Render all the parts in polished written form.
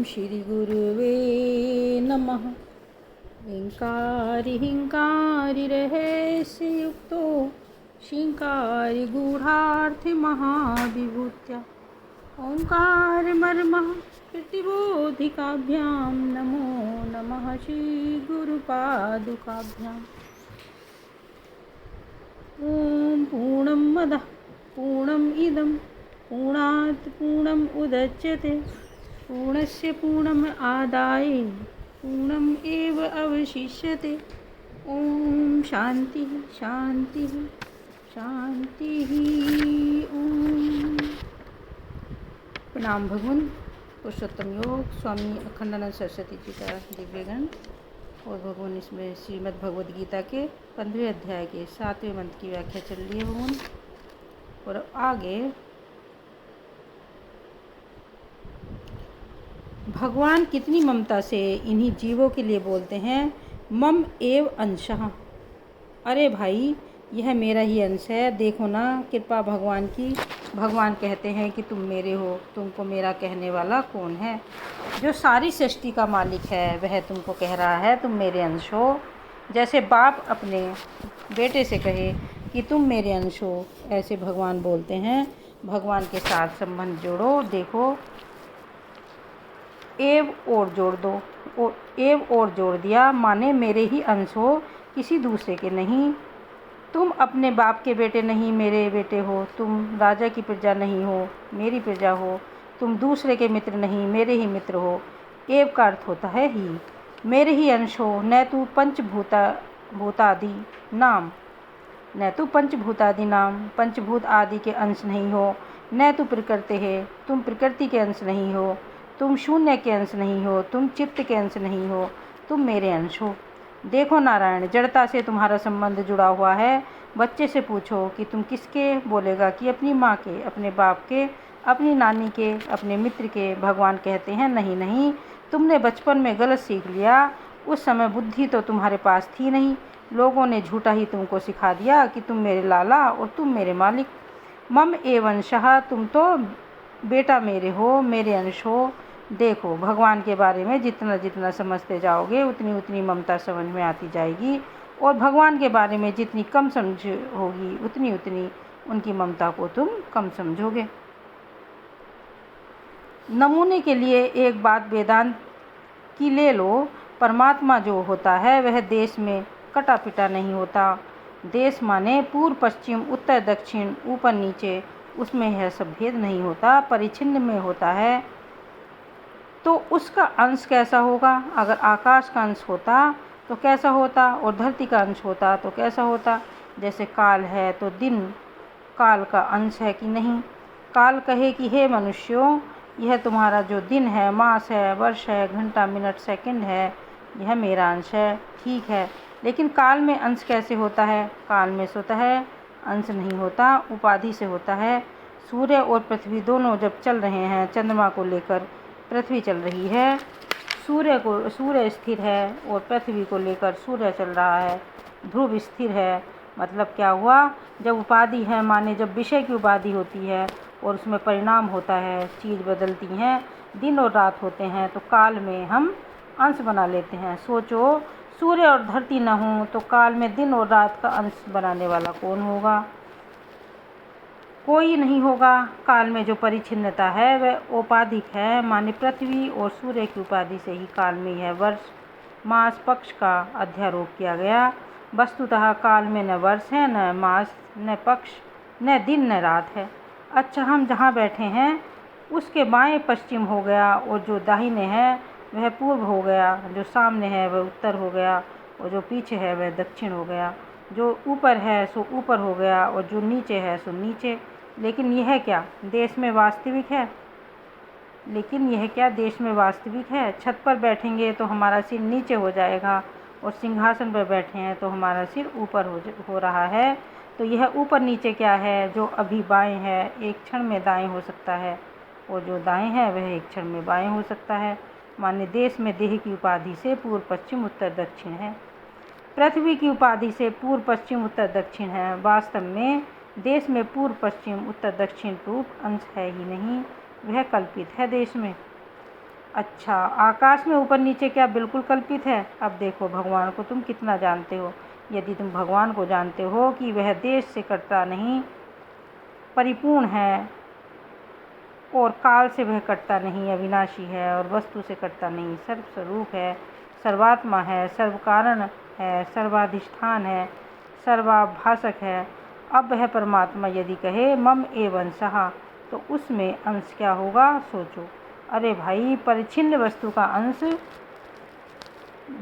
श्री गुरुवे नमः। हिंकारी हिंकारी रहस्ययुक्तो शिंकारी गूढ़ार्थि महाविभूत्या ओंकार मर्मः प्रतिबोधिकाभ्यां नमो नमः श्री गुरुपादुकाभ्याम्। ओम पूर्णं मदः पूर्णम् इदं पूर्णात् पूर्णम् उदच्यते पूर्णस्य पूर्णम् आदाय पूर्णम् एव अवशिष्यते। ओम शांति शांति शांति। ओम। प्रणाम भगवान पुरुषोत्तम योग स्वामी अखंडानंद सरस्वती जी का दिव्यगण और भगवान इसमें श्रीमद् भगवद गीता के 15वें अध्याय के 7वें मंत्र की व्याख्या चल रही है भगवान। और आगे भगवान कितनी ममता से इन्हीं जीवों के लिए बोलते हैं, मम एव अंशः। अरे भाई, यह मेरा ही अंश है। देखो ना कृपा भगवान की। भगवान कहते हैं कि तुम मेरे हो, तुमको मेरा कहने वाला कौन है? जो सारी सृष्टि का मालिक है वह तुमको कह रहा है तुम मेरे अंश हो। जैसे बाप अपने बेटे से कहे कि तुम मेरे अंश हो, ऐसे भगवान बोलते हैं। भगवान के साथ संबंध जोड़ो। देखो, एव और जोड़ दो, और एव और जोड़ दिया माने मेरे ही अंश हो, किसी दूसरे के नहीं। तुम अपने बाप के बेटे नहीं, मेरे बेटे हो। तुम राजा की प्रजा नहीं हो, मेरी प्रजा हो। तुम दूसरे के मित्र नहीं, मेरे ही मित्र हो। एव का अर्थ होता है ही, मेरे ही अंश हो। न तू पंचभूतादि नाम, न तू पंचभूतादि नाम, पंचभूत आदि के अंश नहीं हो। न तू प्रकृति है, तुम प्रकृति के अंश नहीं हो। तुम शून्य के अंश नहीं हो, तुम चित्त के अंश नहीं हो। तुम मेरे अंश हो। देखो नारायण, जड़ता से तुम्हारा संबंध जुड़ा हुआ है। बच्चे से पूछो कि तुम किसके, बोलेगा कि अपनी माँ के, अपने बाप के, अपनी नानी के, अपने मित्र के। भगवान कहते हैं नहीं नहीं, तुमने बचपन में गलत सीख लिया। उस समय बुद्धि तो तुम्हारे पास थी नहीं। लोगों ने झूठा ही तुमको सिखा दिया कि तुम मेरे लाला और तुम मेरे मालिक। मम एव अंशः, तुम तो बेटा मेरे हो, मेरे अंश हो। देखो, भगवान के बारे में जितना जितना समझते जाओगे उतनी उतनी ममता समझ में आती जाएगी, और भगवान के बारे में जितनी कम समझ होगी उतनी उतनी उनकी ममता को तुम कम समझोगे। नमूने के लिए एक बात वेदांत की ले लो। परमात्मा जो होता है वह देश में कटा पिटा नहीं होता। देश माने पूर्व पश्चिम उत्तर दक्षिण ऊपर नीचे, उसमें यह सब भेद नहीं होता, परिच्छिन्न में होता है। तो उसका अंश कैसा होगा? अगर आकाश का अंश होता तो कैसा होता, और धरती का अंश होता तो कैसा होता? जैसे काल है तो दिन काल का अंश है कि नहीं? काल कहे कि हे मनुष्यों, यह तुम्हारा जो दिन है, मास है, वर्ष है, घंटा, मिनट, सेकंड है, यह मेरा अंश है। ठीक है, लेकिन काल में अंश कैसे होता है? काल में स्वतः है अंश नहीं होता, उपाधि से होता है। सूर्य और पृथ्वी दोनों जब चल रहे हैं, चंद्रमा को लेकर पृथ्वी चल रही है, सूर्य स्थिर है और पृथ्वी को लेकर सूर्य चल रहा है। ध्रुव स्थिर है। मतलब क्या हुआ? जब उपाधि है माने जब विषय की उपाधि होती है और उसमें परिणाम होता है, चीज़ बदलती हैं, दिन और रात होते हैं, तो काल में हम अंश बना लेते हैं। सोचो, सूर्य और धरती न हो तो काल में दिन और रात का अंश बनाने वाला कौन होगा? कोई नहीं होगा। काल में जो परिच्छिन्नता है वह औपाधिक है, माने पृथ्वी और सूर्य की उपाधि से ही काल में यह वर्ष, मास, पक्ष का अध्यारोप किया गया। वस्तुतः काल में न वर्ष है, न मास, न पक्ष, न दिन, न रात है। अच्छा, हम जहाँ बैठे हैं उसके बाएं पश्चिम हो गया, और जो दाहिने है वह पूर्व हो गया, जो सामने है वह उत्तर हो गया, और जो पीछे है वह दक्षिण हो गया। जो ऊपर है सो ऊपर हो गया, और जो नीचे है सो नीचे। लेकिन यह क्या देश में वास्तविक है? लेकिन यह क्या देश में वास्तविक है? छत पर बैठेंगे तो हमारा सिर नीचे हो जाएगा, और सिंहासन पर बैठे हैं तो हमारा सिर ऊपर हो रहा है। तो यह ऊपर नीचे क्या है? जो अभी बाएं है एक क्षण में दाएं हो सकता है, और जो दाएं है वह एक क्षण में बाएं हो सकता है। माने देश में देह की उपाधि से पूर्व पश्चिम उत्तर दक्षिण है, पृथ्वी की उपाधि से पूर्व पश्चिम उत्तर दक्षिण है। वास्तव में देश में पूर्व पश्चिम उत्तर दक्षिण रूप अंश है ही नहीं, वह कल्पित है देश में। अच्छा, आकाश में ऊपर नीचे क्या बिल्कुल कल्पित है? अब देखो भगवान को तुम कितना जानते हो। यदि तुम भगवान को जानते हो कि वह देश से कटता नहीं, परिपूर्ण है, और काल से वह कटता नहीं, अविनाशी है, और वस्तु से कटता नहीं, सर्वस्वरूप है, सर्वात्मा है, सर्वकारण है, सर्वाधिष्ठान है, सर्वाभाषक है। अब वह परमात्मा यदि कहे मम एव अंशः, तो उसमें अंश क्या होगा सोचो। अरे भाई, परिच्छिन्न वस्तु का अंश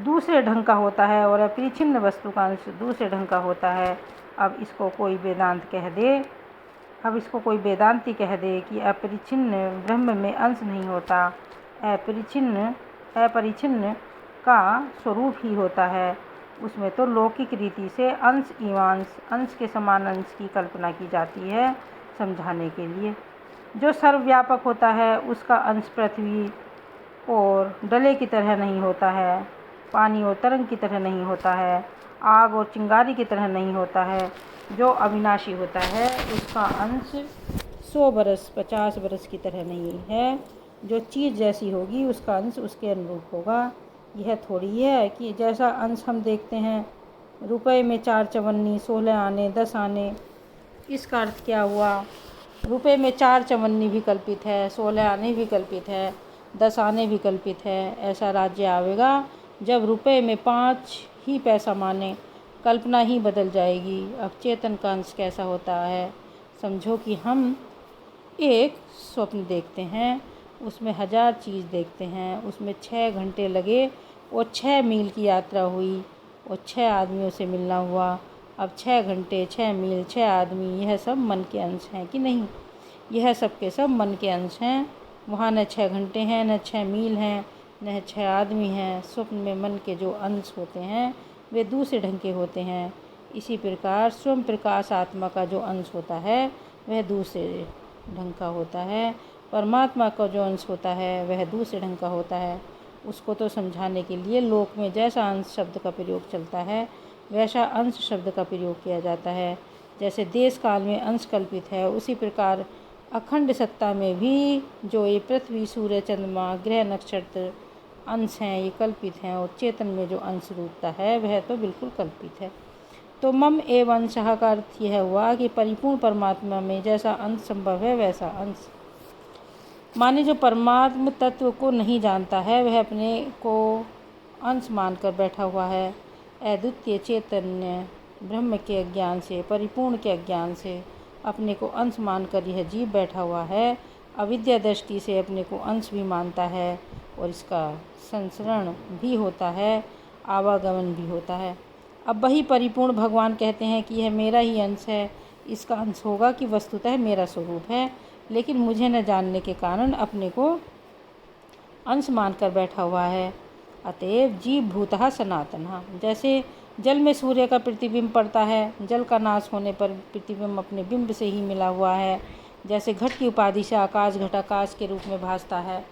दूसरे ढंग का होता है और अपरिच्छिन्न वस्तु का अंश दूसरे ढंग का होता है। अब इसको कोई वेदांती कह दे कि अपरिच्छिन्न ब्रह्म में अंश नहीं होता, अपरिच्छिन्न का स्वरूप ही होता है, उसमें तो लौकिक रीति से अंश इवांश, अंश के समान अंश की कल्पना की जाती है समझाने के लिए। जो सर्वव्यापक होता है उसका अंश पृथ्वी और डले की तरह नहीं होता है, पानी और तरंग की तरह नहीं होता है, आग और चिंगारी की तरह नहीं होता है। जो अविनाशी होता है उसका अंश 100 बरस 50 बरस की तरह नहीं है। जो चीज़ जैसी होगी उसका अंश उसके अनुरूप होगा। यह थोड़ी है कि जैसा अंश हम देखते हैं, रुपए में 4 चवन्नी, 16 आने, 10 आने, इसका अर्थ क्या हुआ? रुपए में 4 चवन्नी भी कल्पित है, 16 आने भी कल्पित है, 10 आने भी कल्पित है। ऐसा राज्य आवेगा जब रुपए में 5 ही पैसा माने, कल्पना ही बदल जाएगी। अब चेतन का अंश कैसा होता है? समझो कि हम एक स्वप्न देखते हैं, उसमें 1000 चीज़ देखते हैं, उसमें 6 घंटे लगे और 6 मील की यात्रा हुई और 6 आदमियों से मिलना हुआ। अब 6 घंटे, 6 मील, 6 आदमी, यह सब मन के अंश हैं कि नहीं? यह सब के सब मन के अंश हैं। वहाँ न 6 घंटे हैं, न 6 मील हैं, न 6 आदमी हैं। स्वप्न में मन के जो अंश होते हैं वे दूसरे ढंग के होते हैं। इसी प्रकार स्वयं प्रकाश आत्मा का जो अंश होता है वह दूसरे ढंग का होता है। परमात्मा का जो अंश होता है वह दूसरे ढंग का होता है। उसको तो समझाने के लिए लोक में जैसा अंश शब्द का प्रयोग चलता है वैसा अंश शब्द का प्रयोग किया जाता है। जैसे देश काल में अंश कल्पित है, उसी प्रकार अखंड सत्ता में भी जो ये पृथ्वी, सूर्य, चंद्रमा, ग्रह, नक्षत्र अंश हैं, ये कल्पित हैं, और चेतन में जो अंश रूपता है वह तो बिल्कुल कल्पित है। तो मम एव अंशः का अर्थ यह हुआ कि परिपूर्ण परमात्मा में जैसा अंश संभव है वैसा अंश। माने जो परमात्म तत्व को नहीं जानता है वह अपने को अंश मानकर बैठा हुआ है। अद्वितीय चैतन्य ब्रह्म के अज्ञान से, परिपूर्ण के अज्ञान से अपने को अंश मानकर यह जीव बैठा हुआ है। अविद्या दृष्टि से अपने को अंश भी मानता है और इसका संसरण भी होता है, आवागमन भी होता है। अब वही परिपूर्ण भगवान कहते हैं कि यह मेरा ही अंश है। इसका अंश होगा कि वस्तुतः मेरा स्वरूप है, लेकिन मुझे न जानने के कारण अपने को अंश मानकर बैठा हुआ है। अतएव जीव भूतः सनातनः। जैसे जल में सूर्य का प्रतिबिंब पड़ता है, जल का नाश होने पर प्रतिबिंब अपने बिंब से ही मिला हुआ है। जैसे घट की उपाधि से आकाश घटाकाश के रूप में भासता है,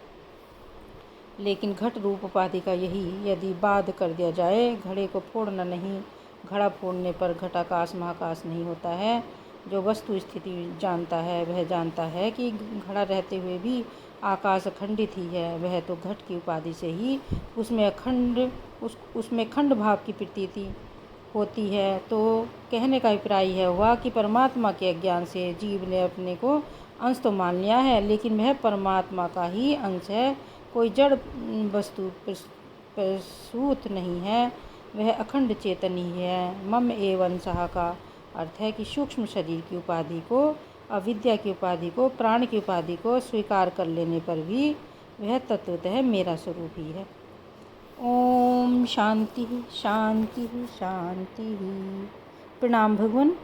लेकिन घट रूप उपाधि का यही यदि बाध कर दिया जाए, घड़े को फोड़ना नहीं, घड़ा फोड़ने पर घटाकाश महाकाश नहीं होता है। जो वस्तु स्थिति जानता है वह जानता है कि घड़ा रहते हुए भी आकाश अखंडित ही है। वह तो घट की उपाधि से ही उसमें खंड भाव की प्रतीति होती है। तो कहने का अभिप्राय यह हुआ कि परमात्मा के अज्ञान से जीव ने अपने को अंश तो मान लिया है, लेकिन वह परमात्मा का ही अंश है, कोई जड़ वस्तु प्रसूत नहीं है, वह अखंड चेतन ही है। मम एव अंशः का अर्थ है कि सूक्ष्म शरीर की उपाधि को, अविद्या की उपाधि को, प्राण की उपाधि को स्वीकार कर लेने पर भी वह तत्वतः मेरा स्वरूप ही है। ओम शांति शांति शांति। प्रणाम भगवान।